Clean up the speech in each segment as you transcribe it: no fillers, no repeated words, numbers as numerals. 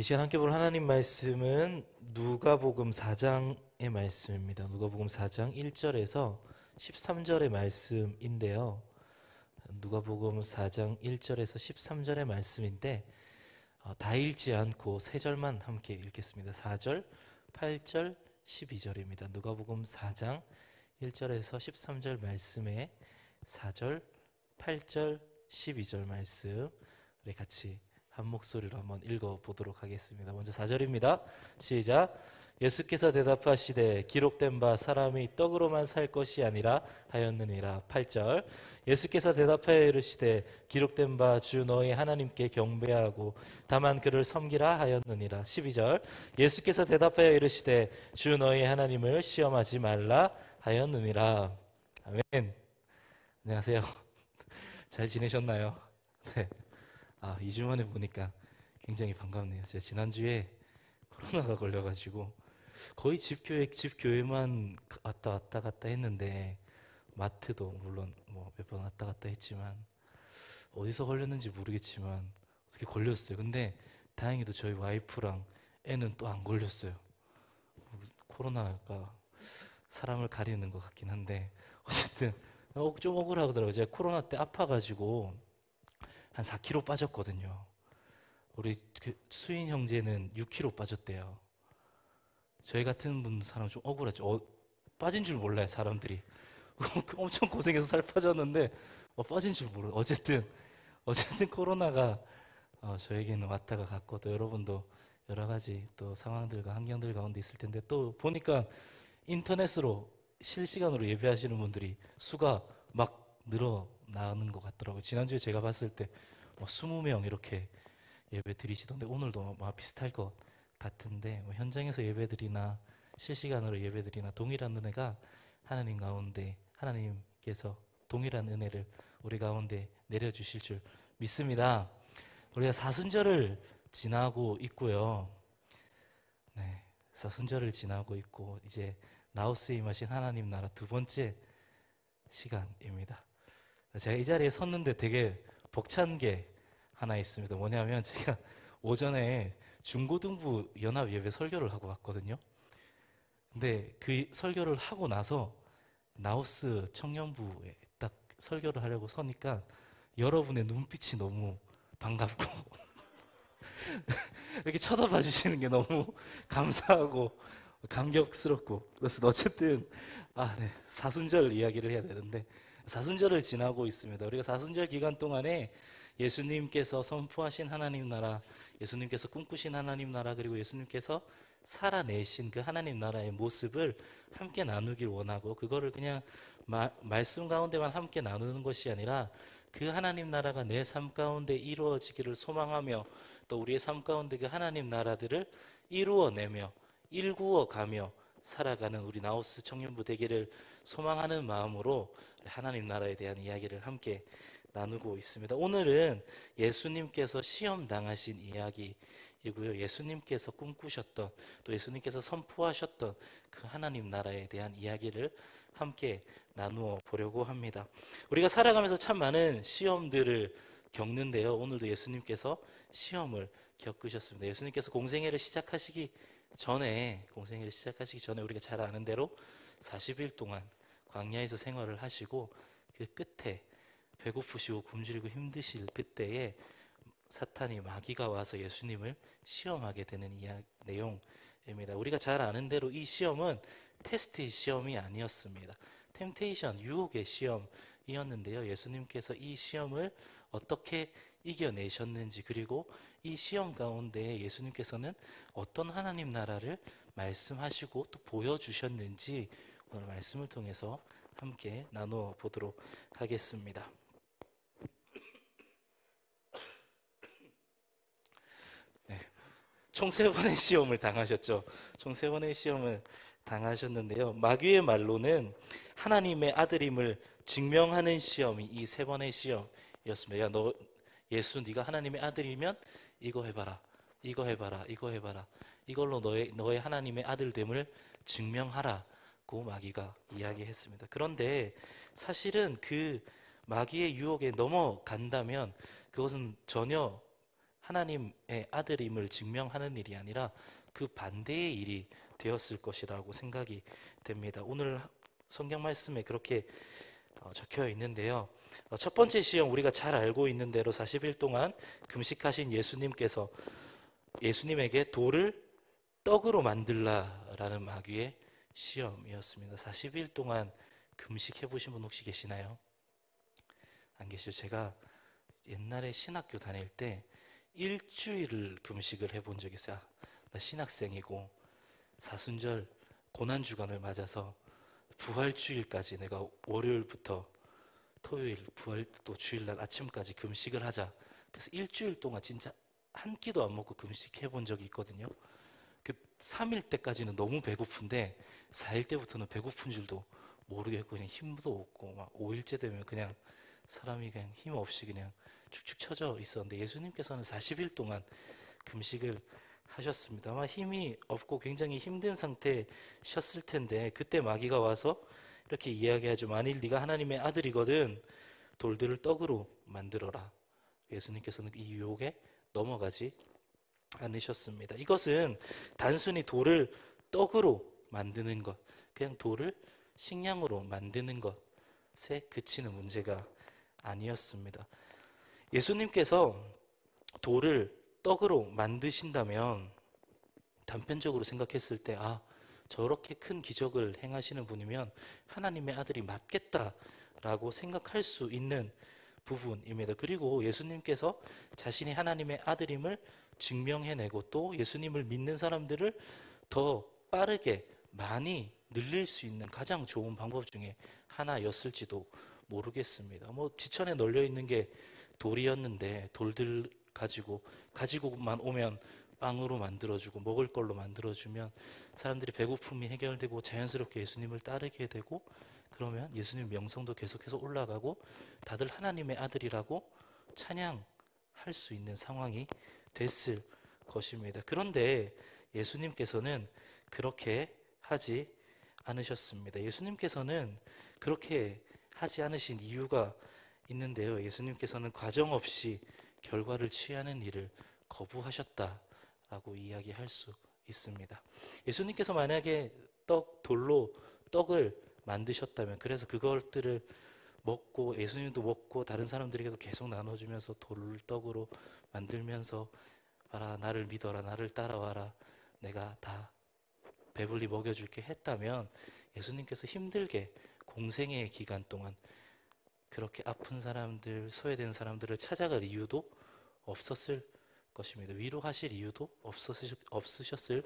이 시간 함께 볼 하나님 말씀은 누가복음 4장의 말씀입니다. 누가복음 4장 1절에서 13절의 말씀인데요. 누가복음 4장 1절에서 13절의 말씀인데 다 읽지 않고 세 절만 함께 읽겠습니다. 4절, 8절, 12절입니다. 누가복음 4장 1절에서 13절 말씀에 4절, 8절, 12절 말씀 우리 같이 한 목소리로 한번 읽어보도록 하겠습니다. 먼저 4절입니다. 시작. 예수께서 대답하시되 기록된 바 사람이 떡으로만 살 것이 아니라 하였느니라. 8절. 예수께서 대답하여 이르시되 기록된 바 주 너희 하나님께 경배하고 다만 그를 섬기라 하였느니라. 12절. 예수께서 대답하여 이르시되 주 너희 하나님을 시험하지 말라 하였느니라. 아멘. 안녕하세요. 잘 지내셨나요? 네. 2주 만에 보니까 굉장히 반갑네요. 제가 지난주에 코로나가 걸려가지고 거의 집 교회만 왔다 갔다 했는데 마트도 물론 뭐 몇 번 왔다 갔다 했지만 어디서 걸렸는지 모르겠지만 어떻게 걸렸어요. 근데 다행히도 저희 와이프랑 애는 또 안 걸렸어요. 코로나가 사람을 가리는 것 같긴 한데 어쨌든 좀 억울하더라고요. 제가 코로나 때 아파가지고 한 4kg 빠졌거든요. 우리 수인 형제는 6kg 빠졌대요. 저희 같은 사람 좀 억울하죠. 빠진 줄 몰라요, 사람들이. 엄청 고생해서 살 빠졌는데 빠진 줄 모르고 어쨌든 코로나가 저에게는 왔다가 갔고 또 여러분도 여러 가지 또 상황들과 환경들 가운데 있을 텐데 또 보니까 인터넷으로 실시간으로 예배하시는 분들이 수가 막 늘어나는 것 같더라고요. 지난주에 제가 봤을 때 20명 이렇게 예배 드리시던데 오늘도 비슷할 것 같은데 현장에서 예배드리나 실시간으로 예배드리나 동일한 은혜가 하나님 가운데 하나님께서 동일한 은혜를 우리 가운데 내려주실 줄 믿습니다. 우리가 사순절을 지나고 있고요. 네, 사순절을 지나고 있고 이제 나우스에 임하신 하나님 나라 두 번째 시간입니다. 제가 이 자리에 섰는데 되게 벅찬 게 하나 있습니다. 뭐냐면 제가 오전에 중고등부 연합예배 설교를 하고 왔거든요. 근데 그 설교를 하고 나서 나우스 청년부에 딱 설교를 하려고 서니까 여러분의 눈빛이 너무 반갑고 이렇게 쳐다봐 주시는 게 너무 감사하고 감격스럽고 그래서 어쨌든 네, 사순절 이야기를 해야 되는데 사순절을 지나고 있습니다. 우리가 사순절 기간 동안에 예수님께서 선포하신 하나님 나라, 예수님께서 꿈꾸신 하나님 나라, 그리고 예수님께서 살아내신 그 하나님 나라의 모습을 함께 나누길 원하고 그거를 그냥 말씀 가운데만 함께 나누는 것이 아니라 그 하나님 나라가 내 삶 가운데 이루어지기를 소망하며 또 우리의 삶 가운데 그 하나님 나라들을 이루어내며 일구어가며 살아가는 우리 나우스 청년부 되기를 소망하는 마음으로 하나님 나라에 대한 이야기를 함께 나누고 있습니다. 오늘은 예수님께서 시험 당하신 이야기이고요. 예수님께서 꿈꾸셨던 또 예수님께서 선포하셨던 그 하나님 나라에 대한 이야기를 함께 나누어 보려고 합니다. 우리가 살아가면서 참 많은 시험들을 겪는데요. 오늘도 예수님께서 시험을 겪으셨습니다. 예수님께서 공생애를 시작하시기 전에 우리가 잘 아는 대로 40일 동안 광야에서 생활을 하시고 그 끝에 배고프시고 굶주리고 힘드실 그때에 사탄이 마귀가 와서 예수님을 시험하게 되는 내용입니다. 우리가 잘 아는 대로 이 시험은 테스트의 시험이 아니었습니다. 템테이션, 유혹의 시험이었는데요. 예수님께서 이 시험을 어떻게 이겨내셨는지 그리고 이 시험 가운데 예수님께서는 어떤 하나님 나라를 말씀하시고 또 보여주셨는지 오늘 말씀을 통해서 함께 나누어 보도록 하겠습니다. 네, 총 3번의 시험을 당하셨죠. 총 3번의 시험을 당하셨는데요. 마귀의 말로는 하나님의 아들임을 증명하는 시험이 이 3번의 시험이었습니다. 야, 예수 네가 하나님의 아들이면 이거 해봐라, 이거 해봐라, 이거 해봐라. 이걸로 너의 하나님의 아들됨을 증명하라고 마귀가 이야기했습니다. 그런데 사실은 그 마귀의 유혹에 넘어간다면 그것은 전혀 하나님의 아들임을 증명하는 일이 아니라 그 반대의 일이 되었을 것이라고 생각이 됩니다. 오늘 성경 말씀에 그렇게 적혀 있는데요. 첫 번째 시험, 우리가 잘 알고 있는 대로 40일 동안 금식하신 예수님께서 예수님에게 돌을 떡으로 만들라라는 마귀의 시험이었습니다. 40일 동안 금식해 보신 분 혹시 계시나요? 안 계시죠? 제가 옛날에 신학교 다닐 때 일주일을 금식을 해본 적이 있어요. 나 신학생이고 사순절 고난주간을 맞아서 부활주일까지 내가 월요일부터 토요일 부활 또 주일날 아침까지 금식을 하자. 그래서 일주일 동안 진짜 한 끼도 안 먹고 금식해 본 적이 있거든요. 그 3일 때까지는 너무 배고픈데 4일 때부터는 배고픈 줄도 모르겠고 그냥 힘도 없고 막 5일째 되면 그냥 사람이 그냥 힘 없이 그냥 축축 처져 있었는데 예수님께서는 40일 동안 금식을 하셨습니다. 아마 힘이 없고 굉장히 힘든 상태셨을 텐데 그때 마귀가 와서 이렇게 이야기하죠. 만일 네가 하나님의 아들이거든 돌들을 떡으로 만들어라. 예수님께서는 이 유혹에 넘어가지 않으셨습니다. 이것은 단순히 돌을 떡으로 만드는 것, 그냥 돌을 식량으로 만드는 것에 그치는 문제가 아니었습니다. 예수님께서 돌을 떡으로 만드신다면 단편적으로 생각했을 때 저렇게 큰 기적을 행하시는 분이면 하나님의 아들이 맞겠다라고 생각할 수 있는 부분입니다. 그리고 예수님께서 자신이 하나님의 아들임을 증명해내고 또 예수님을 믿는 사람들을 더 빠르게 많이 늘릴 수 있는 가장 좋은 방법 중에 하나였을지도 모르겠습니다. 지천에 널려 있는 게 돌이었는데 돌들 가지고만 오면 빵으로 만들어주고 먹을 걸로 만들어주면 사람들이 배고픔이 해결되고 자연스럽게 예수님을 따르게 되고 그러면 예수님 명성도 계속해서 올라가고 다들 하나님의 아들이라고 찬양할 수 있는 상황이 됐을 것입니다. 그런데 예수님께서는 그렇게 하지 않으셨습니다. 예수님께서는 그렇게 하지 않으신 이유가 있는데요. 예수님께서는 과정 없이 결과를 취하는 일을 거부하셨다라고 이야기할 수 있습니다. 예수님께서 만약에 돌로 떡을 만드셨다면 그래서 그것들을 먹고 예수님도 먹고 다른 사람들에게도 계속 나눠주면서 돌을 떡으로 만들면서 봐라 나를 믿어라 나를 따라와라 내가 다 배불리 먹여줄게 했다면 예수님께서 힘들게 공생의 기간 동안 그렇게 아픈 사람들 소외된 사람들을 찾아갈 이유도 없었을 것입니다. 위로하실 이유도 없으셨을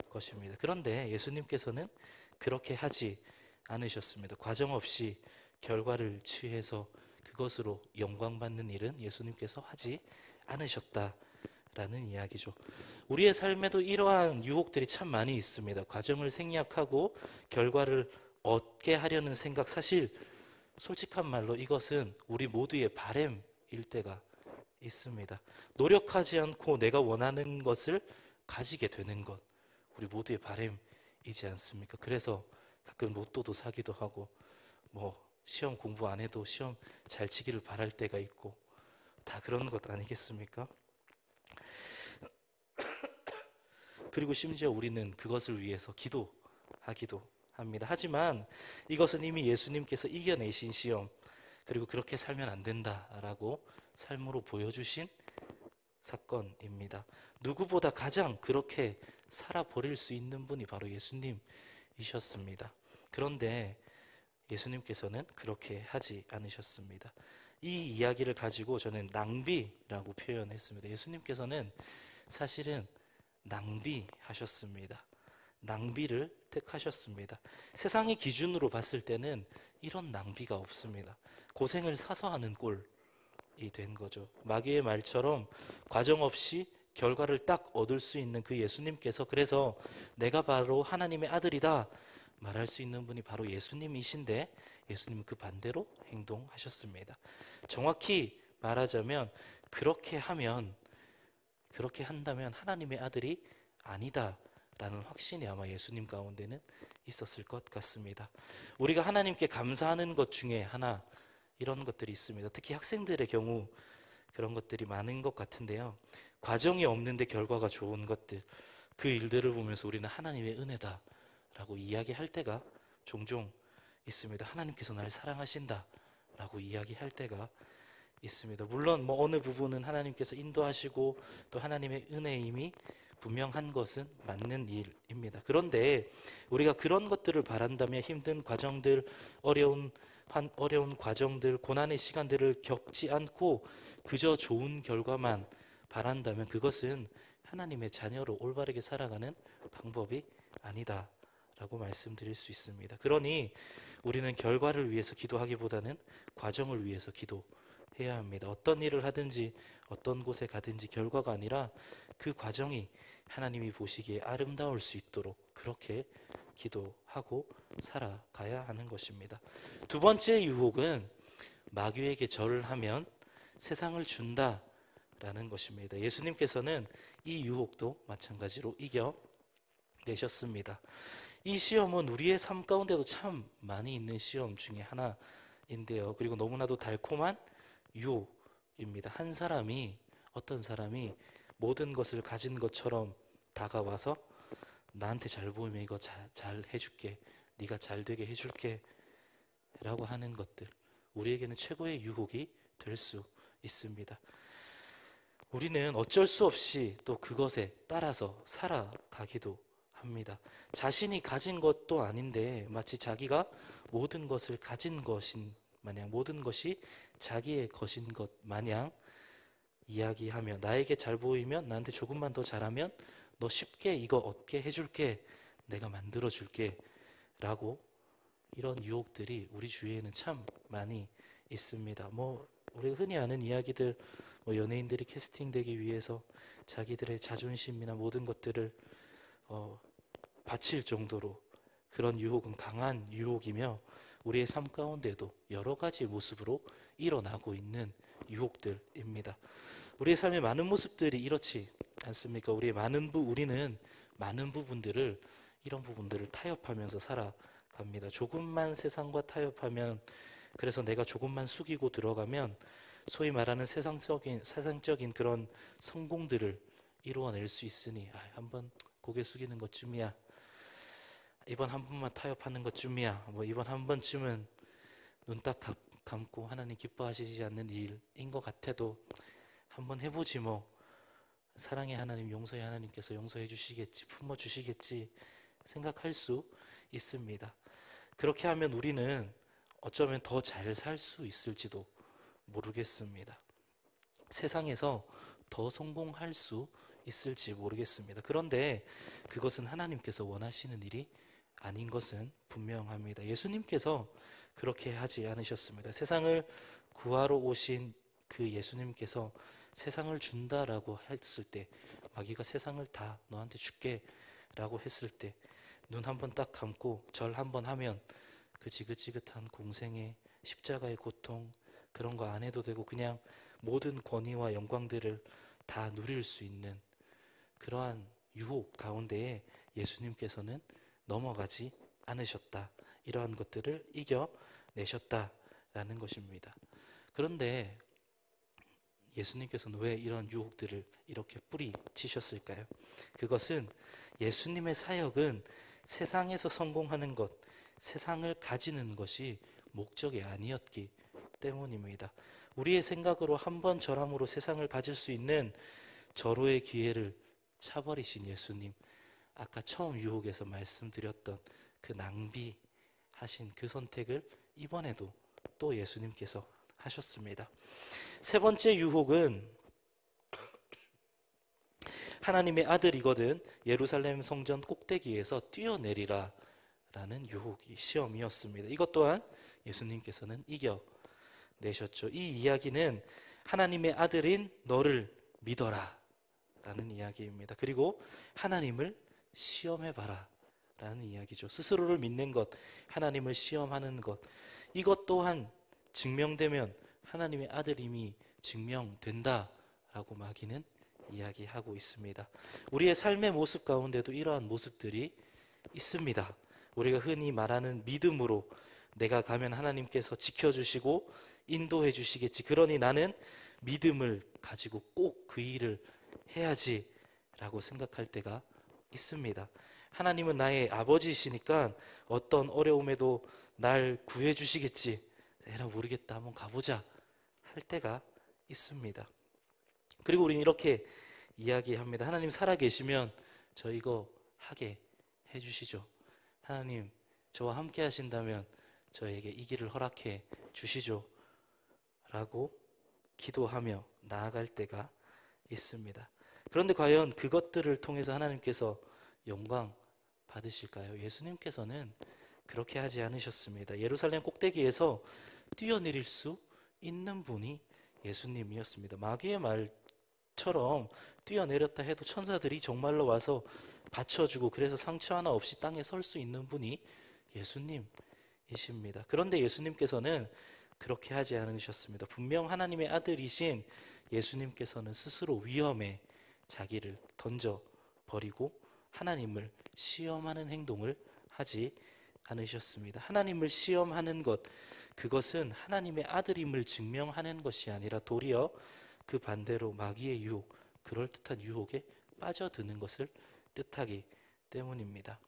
것입니다. 그런데 예수님께서는 그렇게 하지 않으셨습니다. 과정 없이 결과를 취해서 그것으로 영광받는 일은 예수님께서 하지 않으셨다라는 이야기죠. 우리의 삶에도 이러한 유혹들이 참 많이 있습니다. 과정을 생략하고 결과를 얻게 하려는 생각, 사실 솔직한 말로 이것은 우리 모두의 바램일 때가 있습니다. 노력하지 않고 내가 원하는 것을 가지게 되는 것, 우리 모두의 바램이지 않습니까? 그래서 가끔 로또도 사기도 하고 시험 공부 안 해도 시험 잘 치기를 바랄 때가 있고 다 그런 것 아니겠습니까? 그리고 심지어 우리는 그것을 위해서 기도하기도 합니다. 하지만 이것은 이미 예수님께서 이겨내신 시험 그리고 그렇게 살면 안 된다라고 삶으로 보여주신 사건입니다. 누구보다 가장 그렇게 살아버릴 수 있는 분이 바로 예수님이셨습니다. 그런데 예수님께서는 그렇게 하지 않으셨습니다. 이 이야기를 가지고 저는 낭비라고 표현했습니다. 예수님께서는 사실은 낭비하셨습니다. 낭비를 택하셨습니다. 세상의 기준으로 봤을 때는 이런 낭비가 없습니다. 고생을 사서 하는 꼴이 된 거죠. 마귀의 말처럼 과정 없이 결과를 딱 얻을 수 있는 그 예수님께서 그래서 내가 바로 하나님의 아들이다 말할 수 있는 분이 바로 예수님이신데 예수님은 그 반대로 행동하셨습니다. 정확히 말하자면 그렇게 한다면 하나님의 아들이 아니다 라는 확신이 아마 예수님 가운데는 있었을 것 같습니다. 우리가 하나님께 감사하는 것 중에 하나 이런 것들이 있습니다. 특히 학생들의 경우 그런 것들이 많은 것 같은데요. 과정이 없는데 결과가 좋은 것들, 그 일들을 보면서 우리는 하나님의 은혜다라고 이야기할 때가 종종 있습니다. 하나님께서 나를 사랑하신다라고 이야기할 때가 있습니다. 물론 어느 부분은 하나님께서 인도하시고 또 하나님의 은혜임이 분명한 것은 맞는 일입니다. 그런데 우리가 그런 것들을 바란다면 힘든 과정들, 어려운 과정들, 고난의 시간들을 겪지 않고 그저 좋은 결과만 바란다면 그것은 하나님의 자녀로 올바르게 살아가는 방법이 아니다라고 말씀드릴 수 있습니다. 그러니 우리는 결과를 위해서 기도하기보다는 과정을 위해서 기도해야 합니다. 어떤 일을 하든지 어떤 곳에 가든지 결과가 아니라 그 과정이 하나님이 보시기에 아름다울 수 있도록 그렇게 기도하고 살아가야 하는 것입니다. 두 번째 유혹은 마귀에게 절을 하면 세상을 준다라는 것입니다. 예수님께서는 이 유혹도 마찬가지로 이겨내셨습니다. 이 시험은 우리의 삶 가운데도 참 많이 있는 시험 중에 하나인데요. 그리고 너무나도 달콤한 유혹입니다. 어떤 사람이 모든 것을 가진 것처럼 다가와서 나한테 잘 보이면 이거 잘 해줄게, 네가 잘 되게 해줄게 라고 하는 것들, 우리에게는 최고의 유혹이 될 수 있습니다. 우리는 어쩔 수 없이 또 그것에 따라서 살아가기도 합니다. 자신이 가진 것도 아닌데 마치 자기가 모든 것을 가진 것인 마냥, 모든 것이 자기의 것인 것 마냥 이야기하며, 나에게 잘 보이면, 나한테 조금만 더 잘하면 너 쉽게 이거 얻게 해줄게, 내가 만들어줄게 라고, 이런 유혹들이 우리 주위에는 참 많이 있습니다. 우리가 흔히 아는 이야기들, 연예인들이 캐스팅되기 위해서 자기들의 자존심이나 모든 것들을 바칠 정도로 그런 유혹은 강한 유혹이며, 우리의 삶 가운데도 여러 가지 모습으로 일어나고 있는 유혹들입니다. 우리의 삶의 많은 모습들이 이렇지 않습니까? 우리는 많은 부분들을, 이런 부분들을 타협하면서 살아갑니다. 조금만 세상과 타협하면, 그래서 내가 조금만 숙이고 들어가면 소위 말하는 세상적인 그런 성공들을 이루어낼 수 있으니, 한번 고개 숙이는 것쯤이야, 이번 한 번만 타협하는 것쯤이야, 이번 한 번쯤은 눈 딱 감고 하나님 기뻐하시지 않는 일인 것 같아도 한번 해보지 사랑의 하나님, 용서의 하나님께서 용서해 주시겠지, 품어 주시겠지 생각할 수 있습니다. 그렇게 하면 우리는 어쩌면 더 잘 살 수 있을지도 모르겠습니다. 세상에서 더 성공할 수 있을지 모르겠습니다. 그런데 그것은 하나님께서 원하시는 일이 아닌 것은 분명합니다. 예수님께서 그렇게 하지 않으셨습니다. 세상을 구하러 오신 그 예수님께서 세상을 준다라고 했을 때, 마귀가 세상을 다 너한테 줄게 라고 했을 때, 눈 한 번 딱 감고 절 한 번 하면 그 지긋지긋한 공생의 십자가의 고통, 그런 거 안 해도 되고 그냥 모든 권위와 영광들을 다 누릴 수 있는 그러한 유혹 가운데에 예수님께서는 넘어가지 않으셨다. 이러한 것들을 이겨내셨다라는 것입니다. 그런데 예수님께서는 왜 이런 유혹들을 이렇게 뿌리치셨을까요? 그것은 예수님의 사역은 세상에서 성공하는 것, 세상을 가지는 것이 목적이 아니었기 때문입니다. 우리의 생각으로 한 번 절함으로 세상을 가질 수 있는 절호의 기회를 차버리신 예수님, 아까 처음 유혹에서 말씀드렸던 그 낭비하신 그 선택을 이번에도 또 예수님께서 하셨습니다. 세 번째 유혹은 하나님의 아들이거든 예루살렘 성전 꼭대기에서 뛰어내리라 라는 유혹이, 시험이었습니다. 이것 또한 예수님께서는 이겨내셨죠. 이 이야기는 하나님의 아들인 너를 믿어라 라는 이야기입니다. 그리고 하나님을 시험해봐라 라는 이야기죠. 스스로를 믿는 것, 하나님을 시험하는 것, 이것 또한 증명되면 하나님의 아들임이 증명된다라고 마귀는 이야기하고 있습니다. 우리의 삶의 모습 가운데도 이러한 모습들이 있습니다. 우리가 흔히 말하는 믿음으로, 내가 가면 하나님께서 지켜주시고 인도해 주시겠지, 그러니 나는 믿음을 가지고 꼭 그 일을 해야지 라고 생각할 때가 있습니다. 하나님은 나의 아버지이시니까 어떤 어려움에도 날 구해주시겠지. 에라 모르겠다, 한번 가보자 할 때가 있습니다. 그리고 우리는 이렇게 이야기합니다. 하나님 살아계시면 저 이거 하게 해주시죠. 하나님 저와 함께 하신다면 저에게 이 길을 허락해 주시죠 라고 기도하며 나아갈 때가 있습니다. 그런데 과연 그것들을 통해서 하나님께서 영광 받으실까요? 예수님께서는 그렇게 하지 않으셨습니다. 예루살렘 꼭대기에서 뛰어내릴 수 있는 분이 예수님이었습니다. 마귀의 말처럼 뛰어내렸다 해도 천사들이 정말로 와서 받쳐주고 그래서 상처 하나 없이 땅에 설 수 있는 분이 예수님이십니다. 그런데 예수님께서는 그렇게 하지 않으셨습니다. 분명 하나님의 아들이신 예수님께서는 스스로 위험에 자기를 던져버리고 하나님을 시험하는 행동을 하지 않으셨습니다. 하나님을 시험하는 것, 그것은 하나님의 아들임을 증명하는 것이 아니라 도리어 그 반대로 마귀의 유혹, 그럴듯한 유혹에 빠져드는 것을 뜻하기 때문입니다.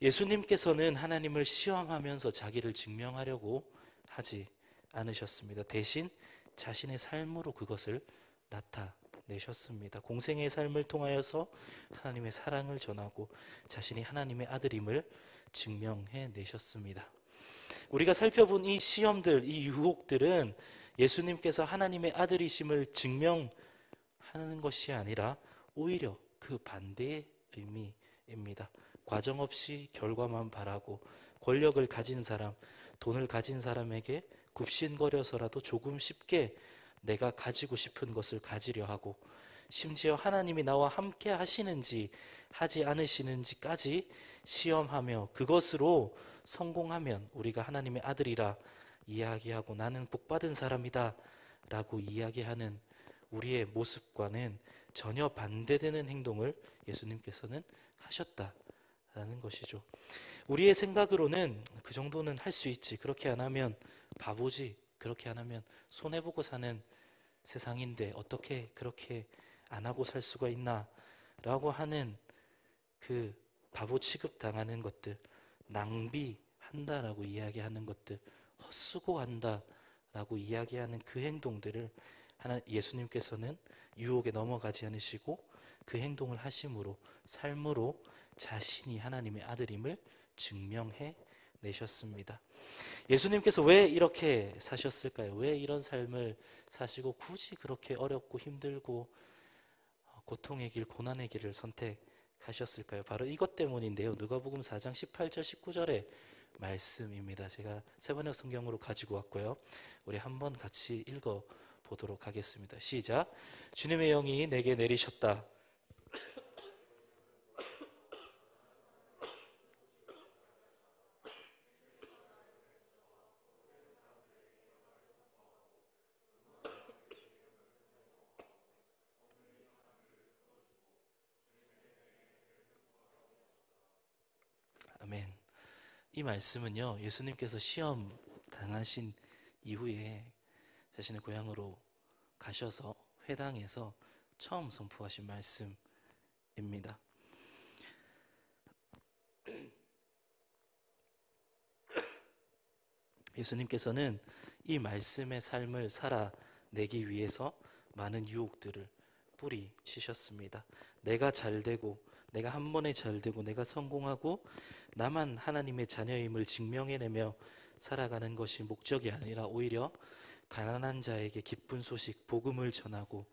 예수님께서는 하나님을 시험하면서 자기를 증명하려고 하지 않으셨습니다. 대신 자신의 삶으로 그것을 나타내셨습니다. 공생의 삶을 통하여서 하나님의 사랑을 전하고 자신이 하나님의 아들임을 증명해 내셨습니다. 우리가 살펴본 이 시험들, 이 유혹들은 예수님께서 하나님의 아들이심을 증명하는 것이 아니라 오히려 그 반대의 의미입니다. 과정 없이 결과만 바라고 권력을 가진 사람, 돈을 가진 사람에게 굽신거려서라도 조금 쉽게 내가 가지고 싶은 것을 가지려 하고 심지어 하나님이 나와 함께 하시는지 하지 않으시는지까지 시험하며 그것으로 성공하면 우리가 하나님의 아들이라 이야기하고 나는 복받은 사람이다 라고 이야기하는 우리의 모습과는 전혀 반대되는 행동을 예수님께서는 하셨다라는 것이죠. 우리의 생각으로는 그 정도는 할 수 있지, 그렇게 안 하면 바보지, 그렇게 안 하면 손해보고 사는 세상인데 어떻게 그렇게 안 하고 살 수가 있나 라고 하는 그 바보 취급당하는 것들, 낭비한다라고 이야기하는 것들, 헛수고한다라고 이야기하는 그 행동들을 예수님께서는 유혹에 넘어가지 않으시고 그 행동을 하심으로 삶으로 자신이 하나님의 아들임을 증명해 내셨습니다. 예수님께서 왜 이렇게 사셨을까요? 왜 이런 삶을 사시고 굳이 그렇게 어렵고 힘들고 고통의 길, 고난의 길을 선택하셨을까요? 바로 이것 때문인데요. 누가복음 4장 18절 19절의 말씀입니다. 제가 세번역 성경으로 가지고 왔고요. 우리 한번 같이 읽어보도록 하겠습니다. 시작. 주님의 영이 내게 내리셨다. 아멘. 이 말씀은요, 예수님께서 시험 당하신 이후에 자신의 고향으로 가셔서 회당에서 처음 선포하신 말씀입니다. 예수님께서는 이 말씀의 삶을 살아내기 위해서 많은 유혹들을 뿌리치셨습니다. 내가 잘되고 내가 한 번에 잘되고 내가 성공하고 나만 하나님의 자녀임을 증명해내며 살아가는 것이 목적이 아니라 오히려 가난한 자에게 기쁜 소식, 복음을 전하고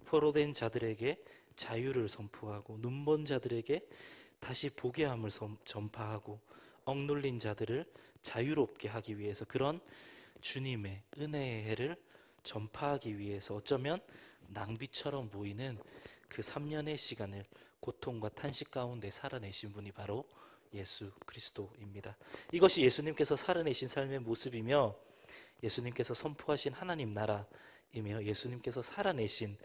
포로된 자들에게 자유를 선포하고 눈먼 자들에게 다시 보게 함을 전파하고 억눌린 자들을 자유롭게 하기 위해서 그런 주님의 은혜의 해를 전파하기 위해서 어쩌면 낭비처럼 보이는 그 3년의 시간을 고통과 탄식 가운데 살아내신 분이 바로 예수 그리스도입니다. 이것이 예수님께서 살아내신 삶의 모습이며 예수님께서 선포하신 하나님 나라이며 예수님께서 살아내신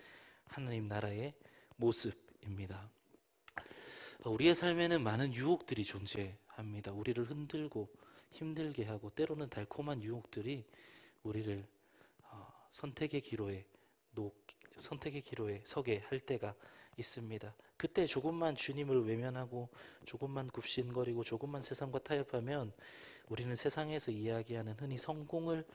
하나님 나라의 모습입니다. 우리의 삶에는 많은 유혹들이 존재합니다. 우리를 흔들고 힘들게 하고 때로는 달콤한 유혹들이 우리를 선택의 기로에 선택의 기로에 서게 할 때가 있습니다. 그때 조금만 주님을 외면하고 조금만 굽신거리고 조금만 세상과 타협하면 우리는 세상에서 이야기하는 흔히 성공을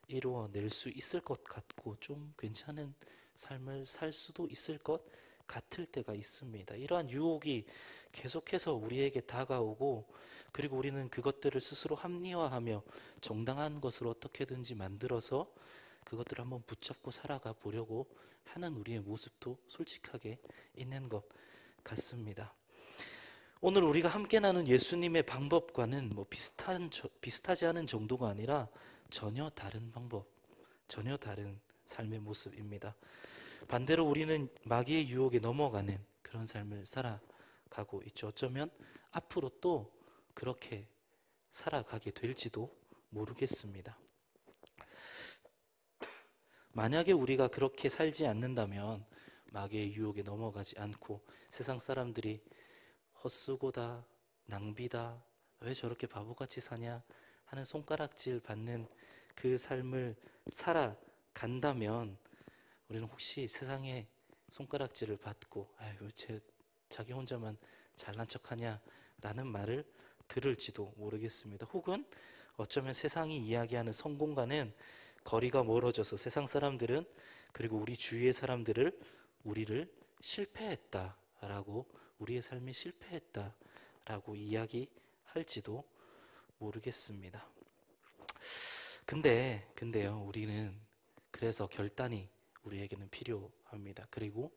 이루어낼 수 있을 것 같고 좀 괜찮은 삶을 살 수도 있을 것 같을 때가 있습니다. 이러한 유혹이 계속해서 우리에게 다가오고 그리고 우리는 그것들을 스스로 합리화하며 정당한 것으로 어떻게든지 만들어서 그것들을 한번 붙잡고 살아가 보려고 하는 우리의 모습도 솔직하게 있는 것 같습니다. 오늘 우리가 함께 나눈 예수님의 방법과는 비슷하지 않은 정도가 아니라 전혀 다른 방법, 전혀 다른 삶의 모습입니다. 반대로 우리는 마귀의 유혹에 넘어가는 그런 삶을 살아가고 있죠. 어쩌면 앞으로 또 그렇게 살아가게 될지도 모르겠습니다. 만약에 우리가 그렇게 살지 않는다면 마귀의 유혹에 넘어가지 않고 세상 사람들이 헛수고다, 낭비다, 왜 저렇게 바보같이 사냐 하는 손가락질 받는 그 삶을 살아간다면 우리는 혹시 세상에 손가락질을 받고 아유 자기 혼자만 잘난 척하냐 라는 말을 들을지도 모르겠습니다. 혹은 어쩌면 세상이 이야기하는 성공과는 거리가 멀어져서 세상 사람들은 그리고 우리 주위의 사람들을 우리를 실패했다라고 우리의 삶이 실패했다라고 이야기할지도 모르겠습니다. 근데요 우리는 그래서 결단이 우리에게는 필요합니다. 그리고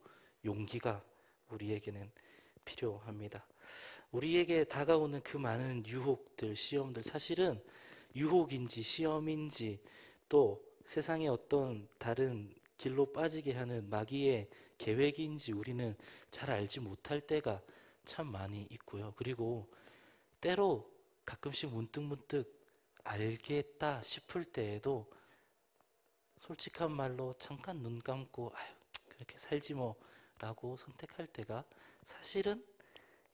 용기가 우리에게는 필요합니다. 우리에게 다가오는 그 많은 유혹들, 시험들 사실은 유혹인지 시험인지 또 세상의 어떤 다른 길로 빠지게 하는 마귀의 계획인지 우리는 잘 알지 못할 때가 참 많이 있고요. 그리고 때로 가끔씩 문득문득 알겠다 싶을 때에도 솔직한 말로 잠깐 눈 감고 아유 그렇게 살지 뭐 라고 선택할 때가 사실은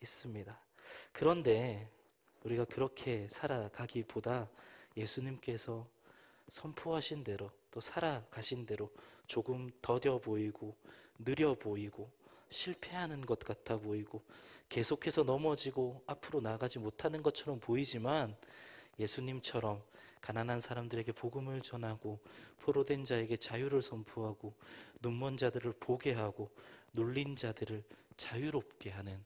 있습니다. 그런데 우리가 그렇게 살아가기보다 예수님께서 선포하신 대로 또 살아가신 대로 조금 더뎌 보이고 느려 보이고 실패하는 것 같아 보이고 계속해서 넘어지고 앞으로 나가지 못하는 것처럼 보이지만 예수님처럼 가난한 사람들에게 복음을 전하고 포로된 자에게 자유를 선포하고 눈먼 자들을 보게 하고 눌린 자들을 자유롭게 하는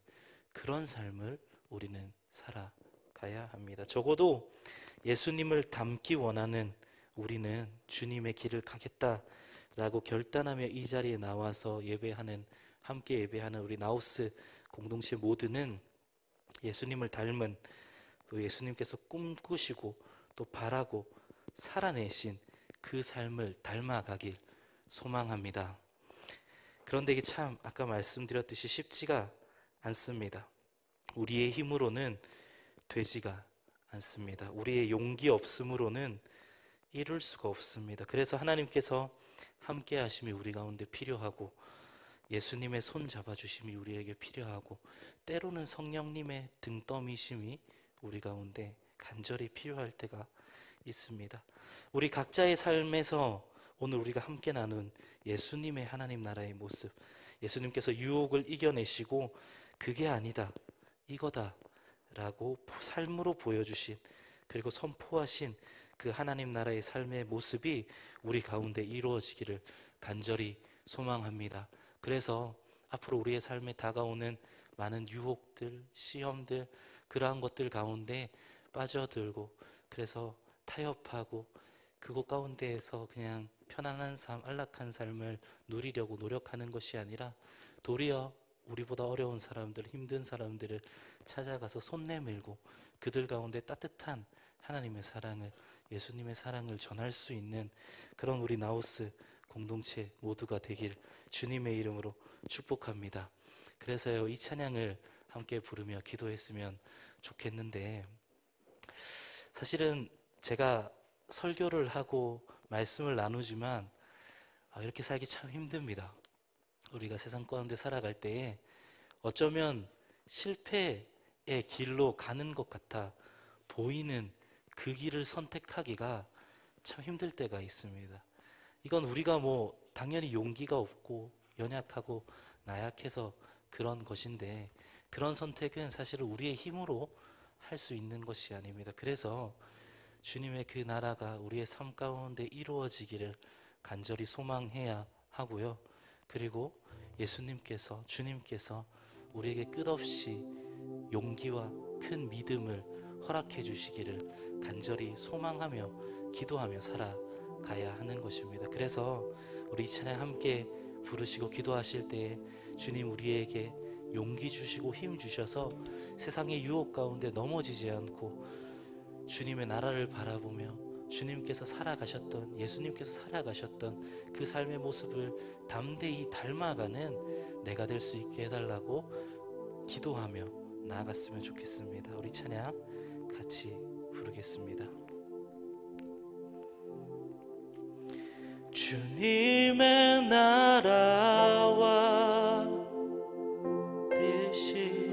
그런 삶을 우리는 살아가야 합니다. 적어도 예수님을 닮기 원하는 우리는 주님의 길을 가겠다라고 결단하며 이 자리에 나와서 함께 예배하는 우리 나우스 공동체 모두는 예수님을 닮은 또 예수님께서 꿈꾸시고 또 바라고 살아내신 그 삶을 닮아가길 소망합니다. 그런데 이게 참 아까 말씀드렸듯이 쉽지가 않습니다. 우리의 힘으로는 되지가 않습니다. 우리의 용기 없음으로는 이룰 수가 없습니다. 그래서 하나님께서 함께 하심이 우리 가운데 필요하고 예수님의 손 잡아주심이 우리에게 필요하고 때로는 성령님의 등 떠미심이 우리 가운데 간절히 필요할 때가 있습니다. 우리 각자의 삶에서 오늘 우리가 함께 나눈 예수님의 하나님 나라의 모습, 예수님께서 유혹을 이겨내시고 그게 아니다, 이거다 라고 삶으로 보여주신 그리고 선포하신 그 하나님 나라의 삶의 모습이 우리 가운데 이루어지기를 간절히 소망합니다. 그래서 앞으로 우리의 삶에 다가오는 많은 유혹들, 시험들, 그러한 것들 가운데 빠져들고 그래서 타협하고 그곳 가운데에서 그냥 편안한 삶, 안락한 삶을 누리려고 노력하는 것이 아니라 도리어 우리보다 어려운 사람들, 힘든 사람들을 찾아가서 손 내밀고 그들 가운데 따뜻한 하나님의 사랑을, 예수님의 사랑을 전할 수 있는 그런 우리 나우스 공동체 모두가 되길 주님의 이름으로 축복합니다. 그래서요, 이 찬양을 함께 부르며 기도했으면 좋겠는데 사실은 제가 설교를 하고 말씀을 나누지만 이렇게 살기 참 힘듭니다. 우리가 세상 가운데 살아갈 때에 어쩌면 실패의 길로 가는 것 같아 보이는 그 길을 선택하기가 참 힘들 때가 있습니다. 이건 우리가 뭐 당연히 용기가 없고 연약하고 나약해서 그런 것인데, 그런 선택은 사실은 우리의 힘으로 할 수 있는 것이 아닙니다. 그래서 주님의 그 나라가 우리의 삶 가운데 이루어지기를 간절히 소망해야 하고요. 그리고 주님께서 우리에게 끝없이 용기와 큰 믿음을 허락해 주시기를 간절히 소망하며 기도하며 살아가야 하는 것입니다. 그래서 우리 이 찬양 함께 부르시고 기도하실 때에 주님 우리에게 용기 주시고 힘 주셔서 세상의 유혹 가운데 넘어지지 않고 주님의 나라를 바라보며 주님께서 살아가셨던, 예수님께서 살아가셨던 그 삶의 모습을 담대히 닮아가는 내가 될 수 있게 해달라고 기도하며 나아갔으면 좋겠습니다. 우리 찬양 같이 부르겠습니다. 주님의 나라와 뜻이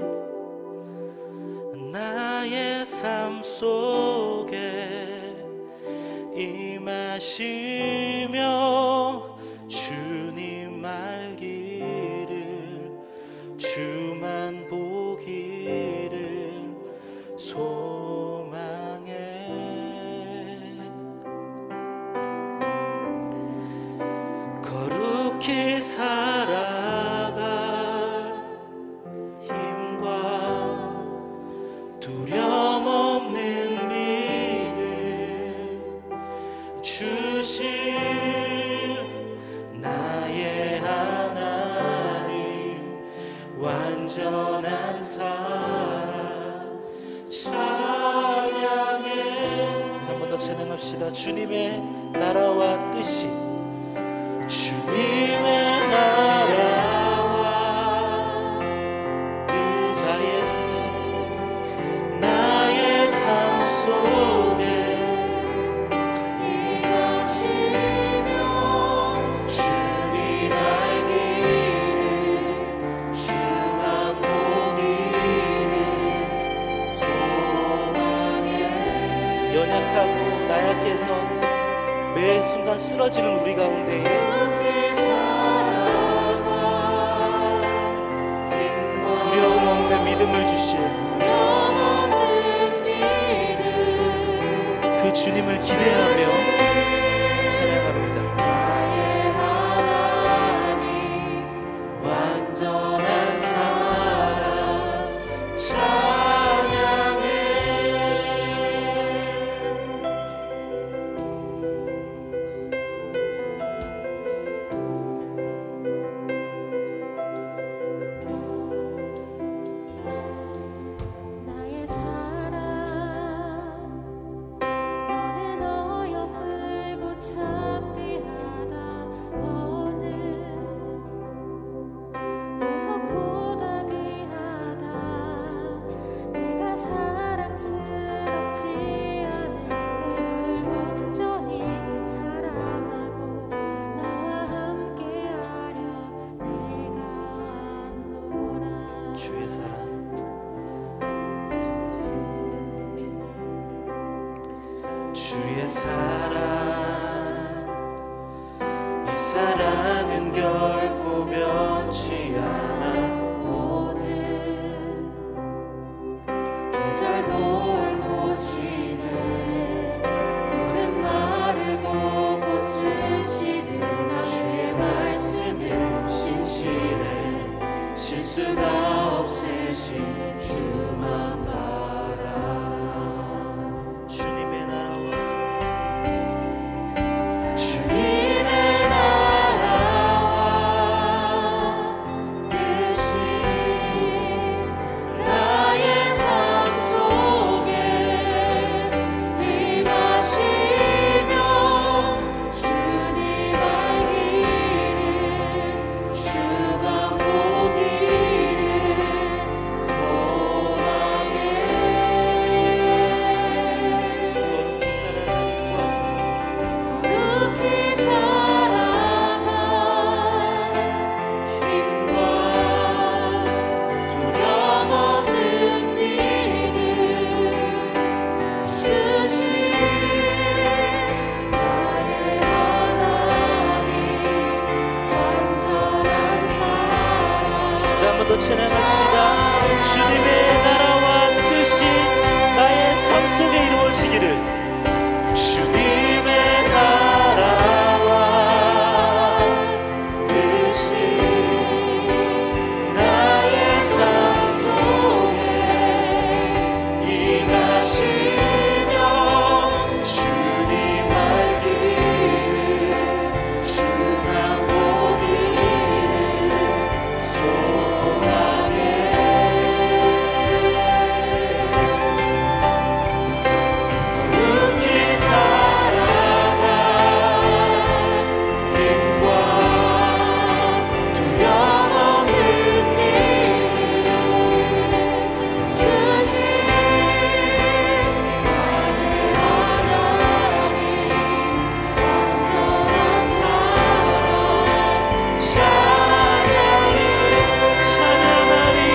나의 삶 속에 임하시며 주님 알기를, 주만 보기를 소망해. 거룩히 살아갈 힘과 두려움 없는 믿음 주실 나의 하나님, 완전한 사랑 찬양해. 한 번 더 찬양합시다. 주님의 나라와 뜻이, 주님의 나라와 뜻, 나의 삶 속에 임하시며 주님 알기를, 주만 보기를 소망해. 연약하고 나약해서 매 순간 쓰러지는 우리 가운데에 두려움 없는 믿음을 주실 그 주님을 기대하며 찬양합니다. 나의 하나님, 완전한 사랑 찬양해. 주의 사랑, 이 사랑은 결코 변치 않아. 모든 계절 돌보시네. 푸른 마르고 꽃은 시드나 주의 말씀은 신실해. 실수가 없으신 주만 바라라. 주님의 나라와 찬양합시다. 주님의 나라와 뜻이 나의 삶 속에 이루어지기를. 주님의 나라와 뜻이 나의 삶 속에 임하시며 주님 알기를 주만 보기를 소망해. 거룩히 살아가 힘과 두려움 없는 믿음 주신 나의 하나님 완전한 사랑 찬양하리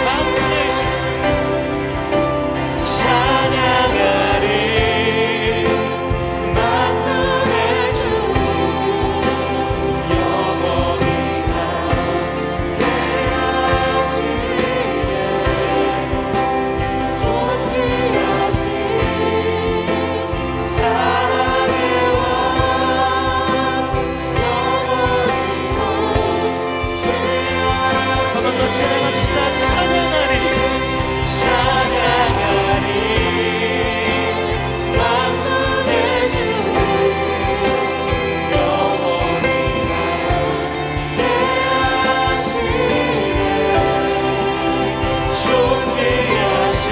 만군의 주 찬양하리 만군의 주 영원히 함께하시네. 존귀하신 사랑의 왕 영원히 한번 더 찬양합시다. 찬양하리 찬양하리 만군의 주 영원히 함께하시네. 존귀하신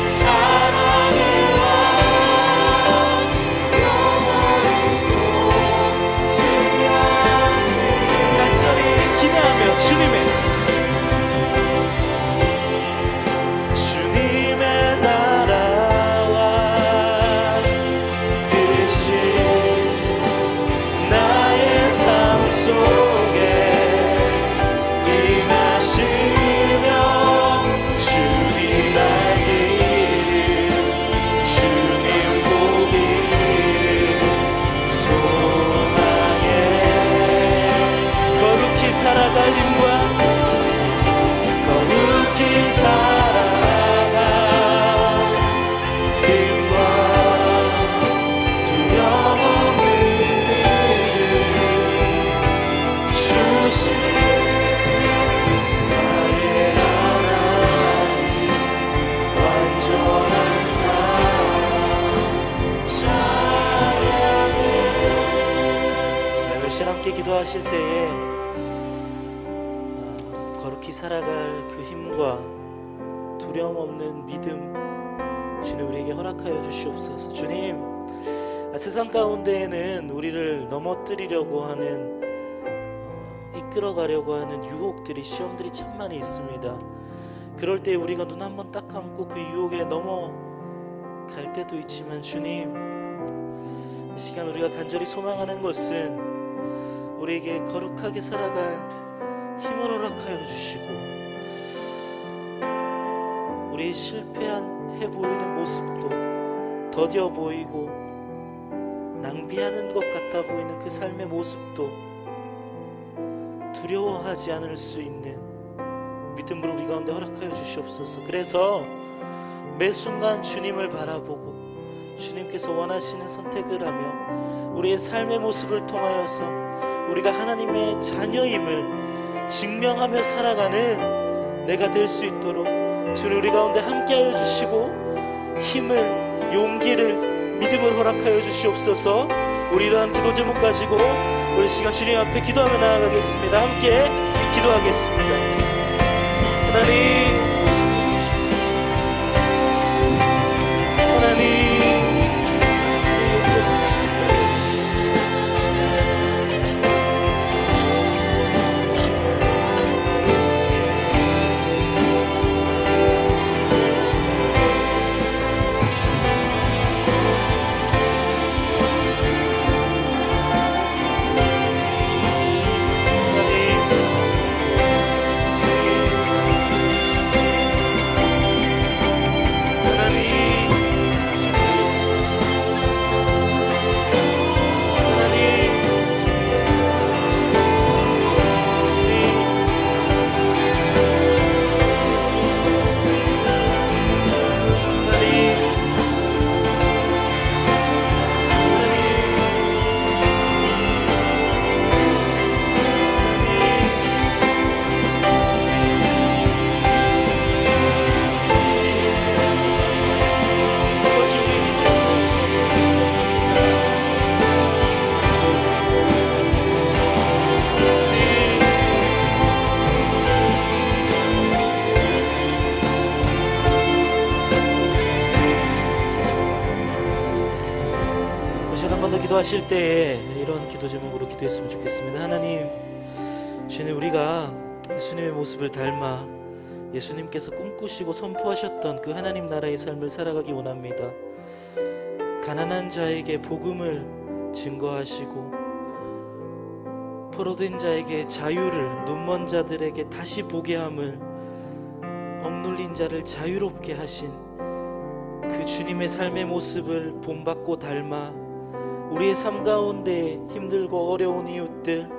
사랑의 왕 영원히 존귀하신. 간절히 기도하며 주님의 나라와 뜻이 나의 삶 속에 임하시며 주님 알기를 주님 보기를 소망해. 거룩히 살아갈 힘과 거룩히 살아가 힘과 두려움 없는 믿음 주신 나의 하나님 완전한 사랑 찬양해. 몇 시간 함께 기도하실 때에 거룩히 살아갈 그 힘과 두려움 없는 믿음 주님 우리에게 허락하여 주시옵소서. 주님, 세상 가운데에는 우리를 넘어뜨리려고 하는 이끌어가려고 하는 유혹들이 시험들이 참 많이 있습니다. 그럴 때 우리가 눈 한번 딱 감고 그 유혹에 넘어갈 때도 있지만 주님, 이 시간 우리가 간절히 소망하는 것은 우리에게 거룩하게 살아갈 힘을 허락하여 주시고 우리 실패해 보이는 모습도 더뎌 보이고 낭비하는 것 같아 보이는 그 삶의 모습도 두려워하지 않을 수 있는 믿음으로 우리 가운데 허락하여 주시옵소서. 그래서 매 순간 주님을 바라보고 주님께서 원하시는 선택을 하며 우리의 삶의 모습을 통하여서 우리가 하나님의 자녀임을 증명하며 살아가는 내가 될 수 있도록 주님 우리 가운데 함께하여 주시고 힘을, 용기를, 믿음을 허락하여 주시옵소서. 우리 이러한 기도 제목 가지고 우리 시간 주님 앞에 기도하며 나아가겠습니다. 함께 기도하겠습니다. 하나님, 한 번 더 기도하실 때에 이런 기도 제목으로 기도했으면 좋겠습니다. 하나님, 주님, 우리가 예수님의 모습을 닮아 예수님께서 꿈꾸시고 선포하셨던 그 하나님 나라의 삶을 살아가기 원합니다. 가난한 자에게 복음을 증거하시고 포로된 자에게 자유를, 눈먼 자들에게 다시 보게 함을, 억눌린 자를 자유롭게 하신 그 주님의 삶의 모습을 본받고 닮아 우리의 삶 가운데 힘들고 어려운 이웃들,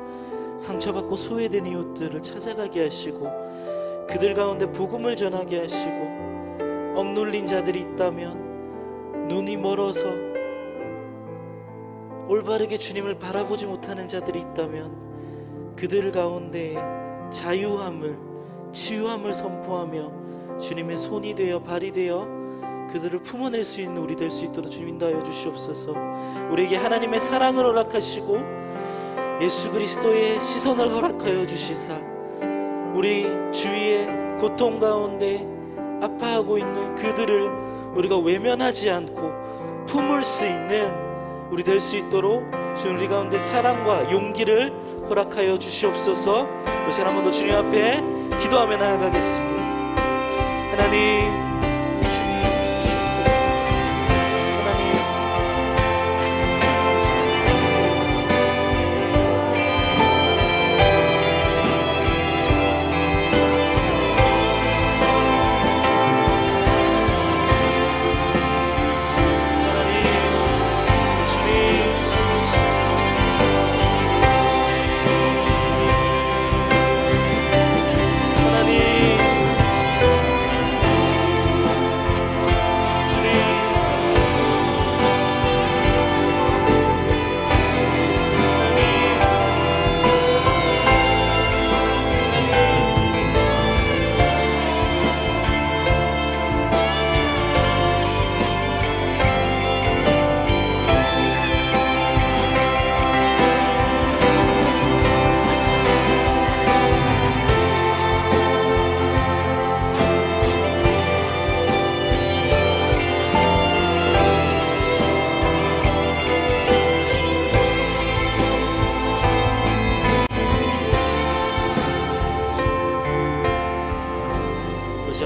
상처받고 소외된 이웃들을 찾아가게 하시고 그들 가운데 복음을 전하게 하시고, 억눌린 자들이 있다면, 눈이 멀어서 올바르게 주님을 바라보지 못하는 자들이 있다면 그들 가운데 자유함을, 치유함을 선포하며 주님의 손이 되어 발이 되어 그들을 품어낼 수 있는 우리 될 수 있도록 주님 인도하여 주시옵소서. 우리에게 하나님의 사랑을 허락하시고 예수 그리스도의 시선을 허락하여 주시사 우리 주위의 고통 가운데 아파하고 있는 그들을 우리가 외면하지 않고 품을 수 있는 우리 될 수 있도록 주님 우리 가운데 사랑과 용기를 허락하여 주시옵소서. 우리 시간 한 번 더 주님 앞에 기도하며 나아가겠습니다. 하나님,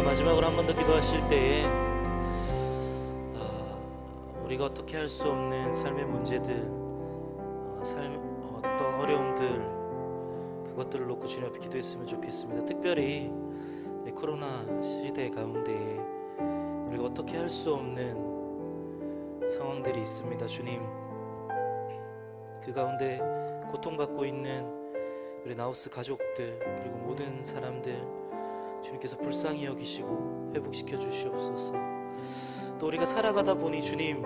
마지막으로 한 번 더 기도하실 때에 우리가 어떻게 할 수 없는 삶의 문제들, 어떤 어려움들, 그것들을 놓고 주님 앞에 기도했으면 좋겠습니다. 특별히 코로나 시대 가운데 우리가 어떻게 할 수 없는 상황들이 있습니다. 주님, 그 가운데 고통받고 있는 우리 나우스 가족들, 그리고 모든 사람들 주님께서 불쌍히 여기시고 회복시켜 주시옵소서. 또 우리가 살아가다 보니 주님,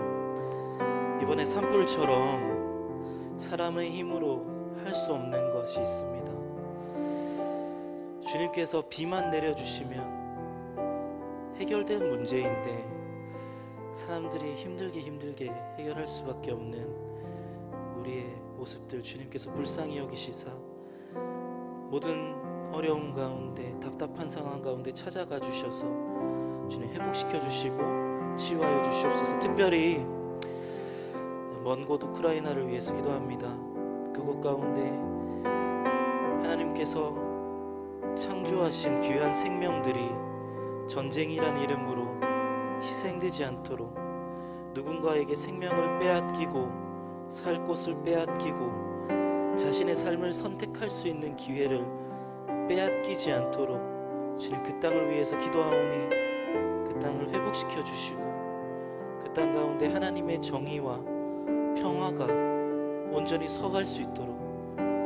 이번에 산불처럼 사람의 힘으로 할 수 없는 것이 있습니다. 주님께서 비만 내려주시면 해결된 문제인데 사람들이 힘들게 해결할 수밖에 없는 우리의 모습들 주님께서 불쌍히 여기시사 모든 어려움 가운데, 답답한 상황 가운데 찾아가 주셔서 주님 회복시켜 주시고 치유하여 주시옵소서. 특별히 먼 곳 우크라이나를 위해서 기도합니다. 그곳 가운데 하나님께서 창조하신 귀한 생명들이 전쟁이란 이름으로 희생되지 않도록, 누군가에게 생명을 빼앗기고 살 곳을 빼앗기고 자신의 삶을 선택할 수 있는 기회를 빼앗기지 않도록 주님 그 땅을 위해서 기도하오니 그 땅을 회복시켜 주시고 그 땅 가운데 하나님의 정의와 평화가 온전히 서갈 수 있도록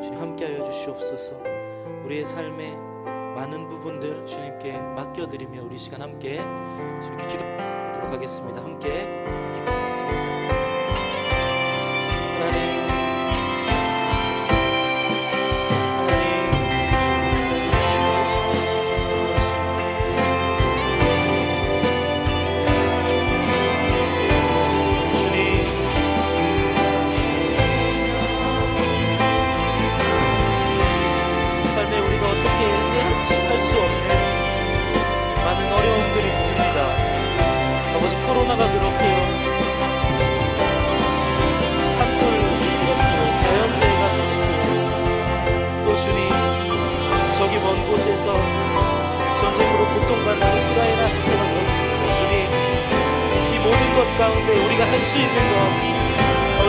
주님 함께하여 주시옵소서. 우리의 삶의 많은 부분들 주님께 맡겨드리며 우리 시간 함께 주님께 기도하도록 하겠습니다. 함께 기도하겠습니다. 하나님, 코로나가 그렇고요, 주셔서 전쟁으로 고통받는 우크라이나 상태가 그렇습니다. 주님, 이 모든 것 가운데 우리가 할 수 있는 것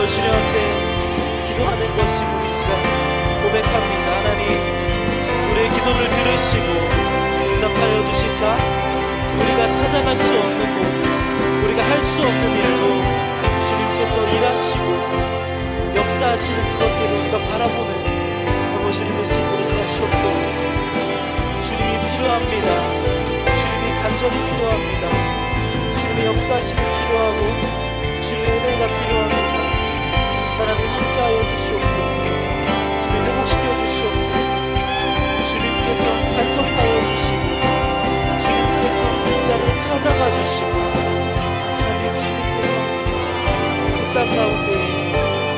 주님 앞에 기도하는 것이 우리 시간 고백합니다. 하나님, 우리의 기도를 들으시고 응답하여 주시사 우리가 찾아갈 수 없는 곳, 우리가 할 수 없는 일도 주님께서 일하시고 역사하시는 그것들을 우리가 바라보는 주님 될 수 있도록 하시옵소서. 주님이 필요합니다. 주님이 간절히 필요합니다. 주님의 역사하심이 필요하고 주님의 은혜가 필요합니다. 하나님 함께하여 주시옵소서. 주님 회복시켜 주시옵소서. 주님께서 간섭하여 주시고 주님께서 이 자리에 찾아가 주시고 하나님 주님께서 이 땅 가운데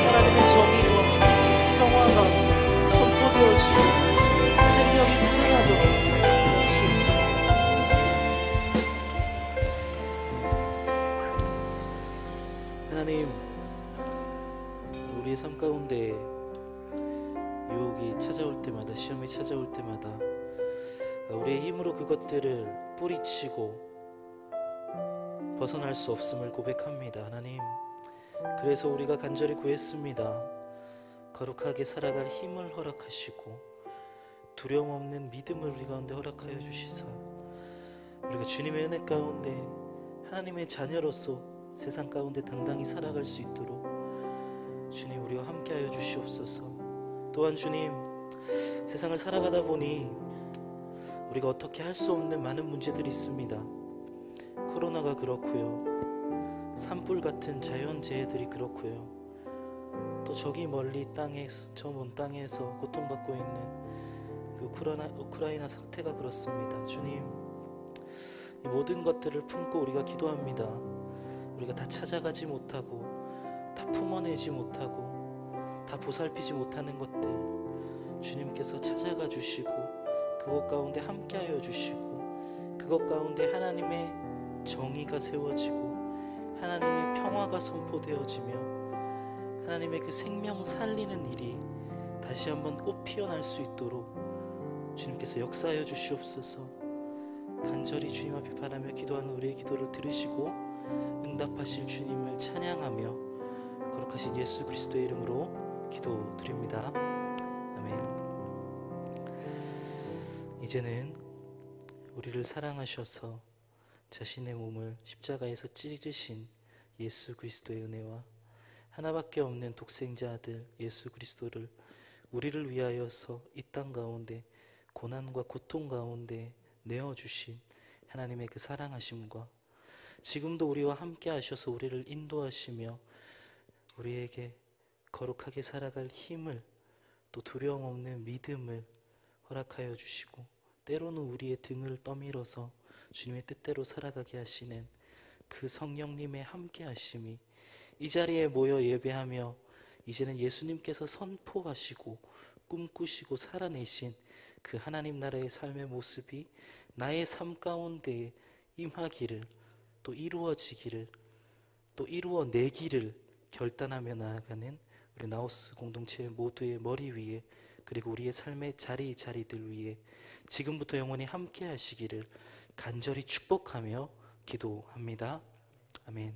하나님의 정의와 평화가 선포되어지고 생명이 살아나도록 하시옵소서. 하나님, 우리의 삶 가운데 유혹이 찾아올 때마다, 시험이 찾아올 때마다 우리의 힘으로 그것들을 뿌리치고 벗어날 수 없음을 고백합니다. 하나님, 그래서 우리가 간절히 구했습니다. 거룩하게 살아갈 힘을 허락하시고 두려움 없는 믿음을 우리 가운데 허락하여 주시사 우리가 주님의 은혜 가운데 하나님의 자녀로서 세상 가운데 당당히 살아갈 수 있도록 주님 우리와 함께하여 주시옵소서. 또한 주님, 세상을 살아가다 보니 우리가 어떻게 할 수 없는 많은 문제들이 있습니다. 코로나가 그렇고요, 산불 같은 자연재해들이 그렇고요, 또 저기 멀리 땅에서, 저 먼 땅에서 고통받고 있는 그 우크라이나 사태가 그렇습니다. 주님, 이 모든 것들을 품고 우리가 기도합니다. 우리가 다 찾아가지 못하고 다 품어내지 못하고 다 보살피지 못하는 것들 주님께서 찾아가 주시고 그것 가운데 함께하여 주시고 그것 가운데 하나님의 정의가 세워지고 하나님의 평화가 선포되어지며 하나님의 그 생명 살리는 일이 다시 한번 꽃 피어날 수 있도록 주님께서 역사하여 주시옵소서. 간절히 주님 앞에 바라며 기도하는 우리의 기도를 들으시고 응답하실 주님을 찬양하며 거룩하신 예수 그리스도의 이름으로 기도드립니다. 아멘. 이제는 우리를 사랑하셔서 자신의 몸을 십자가에서 찢으신 예수 그리스도의 은혜와 하나밖에 없는 독생자 아들 예수 그리스도를 우리를 위하여서 이 땅 가운데 고난과 고통 가운데 내어주신 하나님의 그 사랑하심과 지금도 우리와 함께 하셔서 우리를 인도하시며 우리에게 거룩하게 살아갈 힘을 또 두려움 없는 믿음을 허락하여 주시고 때로는 우리의 등을 떠밀어서 주님의 뜻대로 살아가게 하시는 그 성령님의 함께 하심이 이 자리에 모여 예배하며 이제는 예수님께서 선포하시고 꿈꾸시고 살아내신 그 하나님 나라의 삶의 모습이 나의 삶 가운데 임하기를 또 이루어지기를 또 이루어내기를 결단하며 나아가는 우리 나우스 공동체 모두의 머리 위에 그리고 우리의 삶의 자리들 위에 지금부터 영원히 함께 하시기를 간절히 축복하며 기도합니다. 아멘.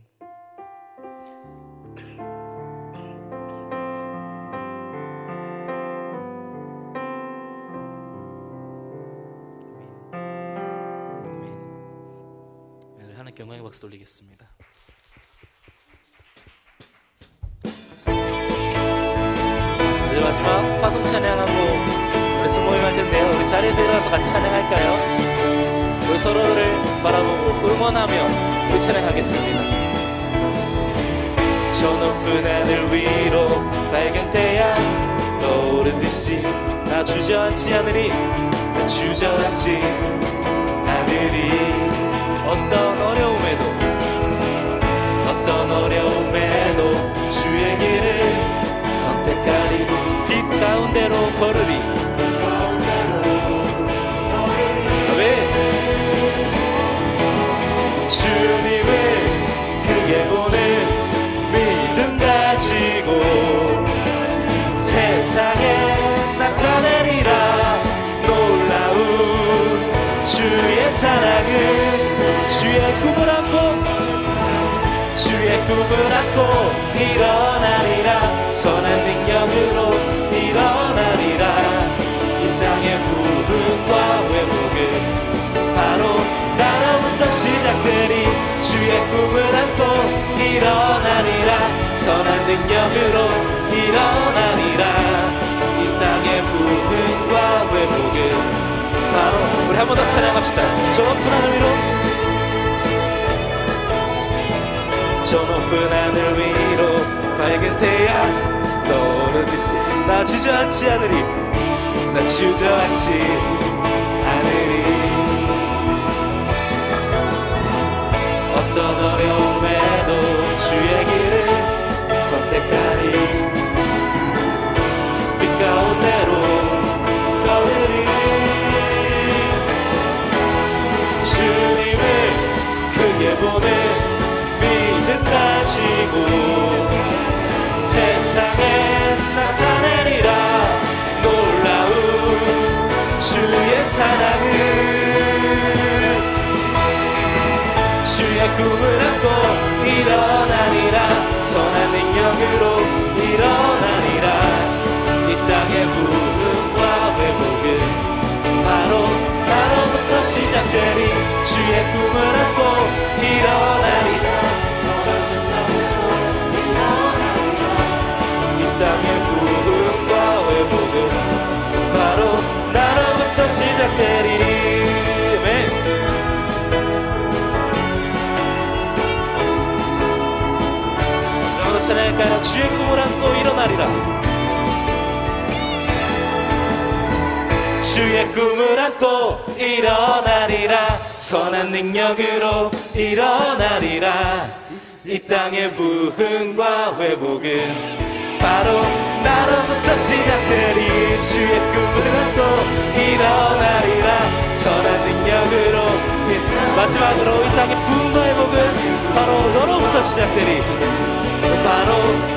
하나님께 영광의 박수 돌리겠습니다. 이제 마지막 파송 찬양하고 우리 수모임 할 텐데요. 우리 자리에서 일어나서 같이 찬양할까요? 우리 서로를 바라보고 응원하며 우리 찬양하겠습니다. 저 높은 하늘 위로 밝은 태양 떠오르듯이 나 주저앉지 않으리 나 주저앉지 않으리 어떤 어려움에도 주의 길을 선택하리 빛 가운데로 걸으리 왜? 주님을 크게 보는 믿음 가지고 세상에 나타내리라 놀라운 사랑은 주의 꿈을 안고 주의 꿈을 안고 일어나리라. 선한 능력으로 일어나리라. 이 땅의 부흥과 회복은 바로 나로부터 시작되리. 주의 꿈을 안고 일어나리라. 선한 능력으로 일어나리라. 이 땅의 부흥과 회복은 바로. 우리 한 번 더 찬양합시다. 저 높은 하늘 위로, 저 높은 하늘 위로 밝은 태양 떠오르듯이 나 주저앉지 않으리. 나 주저앉지 않으리. 어떤 어려움에도 주의 길을 선택하리. 빛 가운데로 걸으리. 주님을 크게 보는 믿음 가지고 세상에 나타내리라. 놀라운 주의 사랑을. 주의 꿈을 안고 일어나리라. 선한 능력으로 일어나리라. 이 땅의 부흥과 회복은 바로 나로부터 시작되리. 주의 꿈을 안고 일어나리라. 이 땅의 부흥과 회복은 바로 나로부터 시작되리. 아멘. 여러분 찬양할까요? 주의 꿈을 안고 일어나리라. 주의 꿈을 안고 일어나리라. 선한 능력으로 일어나리라. 이 땅의 부흥과 회복은 바로 나로부터 시작되리. 주의 꿈을 안고 일어나리라. 선한 능력으로. 마지막으로 이 땅의 부흥과 회복은 바로 너로부터 시작되리. 바로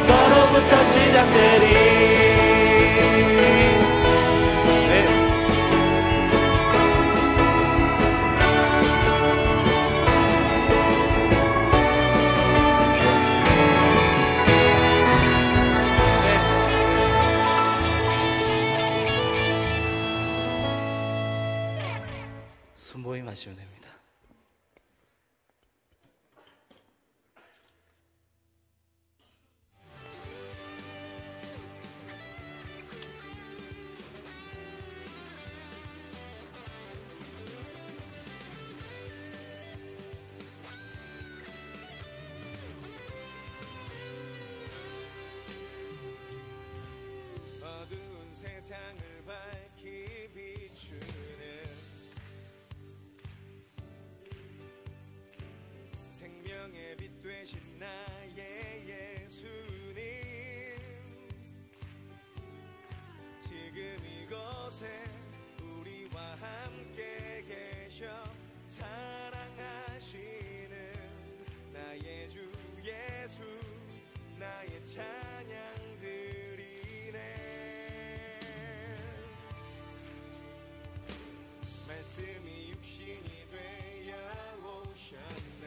너로부터 시작되리. 숨모임 하시면 됩니다. 어두운 세상을 밝히 비추는 생명의 빛 되신 나의 예수님, 지금 이곳에 우리와 함께 계셔 사랑하시는 나의 주 예수, 나의 찬양 드리네. 말씀이 육신이 되어 오셨네.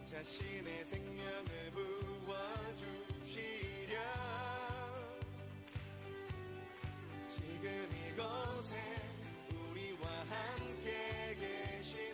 자신의 생명을 부어주시려 지금 이곳에 우리와 함께 계신